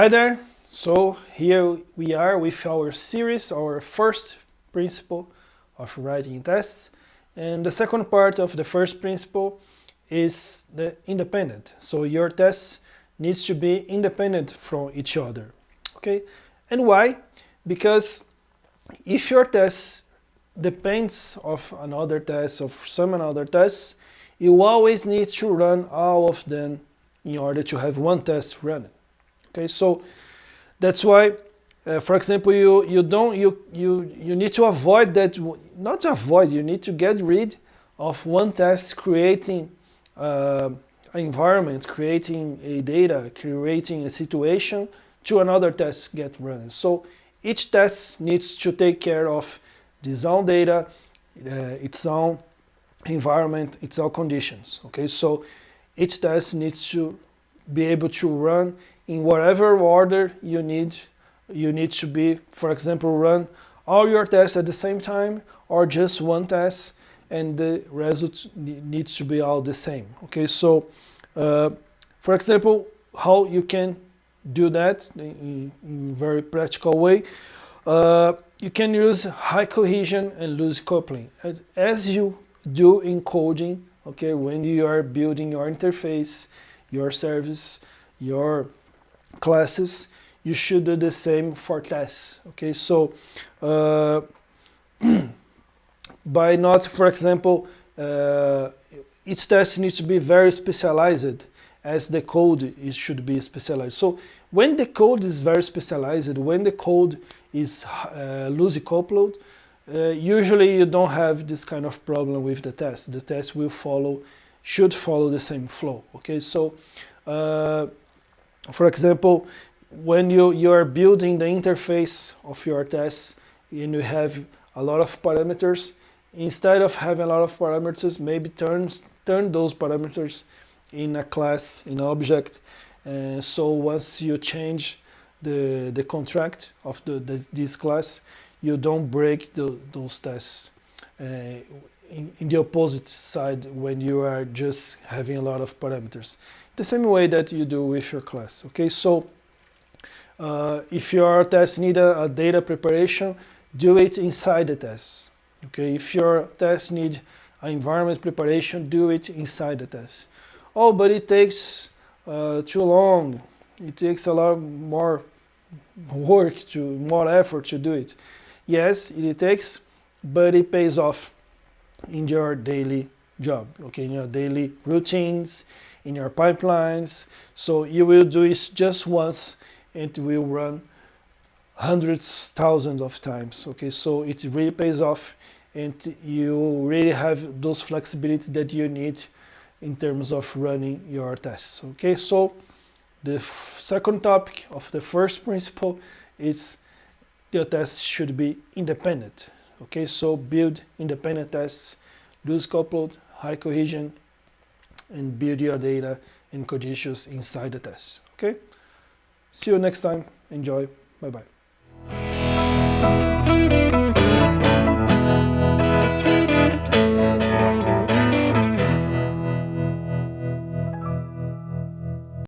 Hi there! So here we are with our series, our first principle of writing tests. And the second part of the first principle is the independent. So your tests needs to be independent from each other. Okay? And why? Because if your test depends of another test, of some another tests, you always need to run all of them in order to have one test running. Okay, so that's why, for example, you need to avoid that. Not to avoid, you need to get rid of one test creating an environment, creating a data, creating a situation to another test get running. So each test needs to take care of its own data, its own environment, its own conditions. Okay, so each test needs to be able to run in whatever order you need. You need to be, for example, run all your tests at the same time or just one test, and the result needs to be all the same. Okay, so for example, how you can do that in a very practical way. You can use high cohesion and loose coupling as you do in coding. Okay, when you are building your interface, your service, your classes, you should do the same for tests. Okay, so by not, for example, each test needs to be very specialized, as the code should be specialized. So when the code is very specialized, when the code is loosely coupled, usually you don't have this kind of problem with the test. The test should follow the same flow. Okay, so for example, when you are building the interface of your tests and you have a lot of parameters, instead of having a lot of parameters, maybe turn those parameters in a class, in an object. So once you change the contract of this class, you don't break those tests in the opposite side when you are just having a lot of parameters. The same way that you do with your class. Okay, so if your test need a data preparation, do it inside the test. Okay, if your test need an environment preparation, do it inside the test. Oh, but it takes too long. It takes a lot more work, more effort to do it. Yes, it takes, but it pays off in your daily job, okay, in your daily routines, in your pipelines. So you will do it just once, and it will run hundreds, thousands of times. Okay, so it really pays off, and you really have those flexibilities that you need in terms of running your tests. Okay, so the second topic of the first principle is your tests should be independent. Okay, so build independent tests, loose coupled, high cohesion, and build your data and conditions inside the test. Okay, see you next time. Enjoy. Bye bye.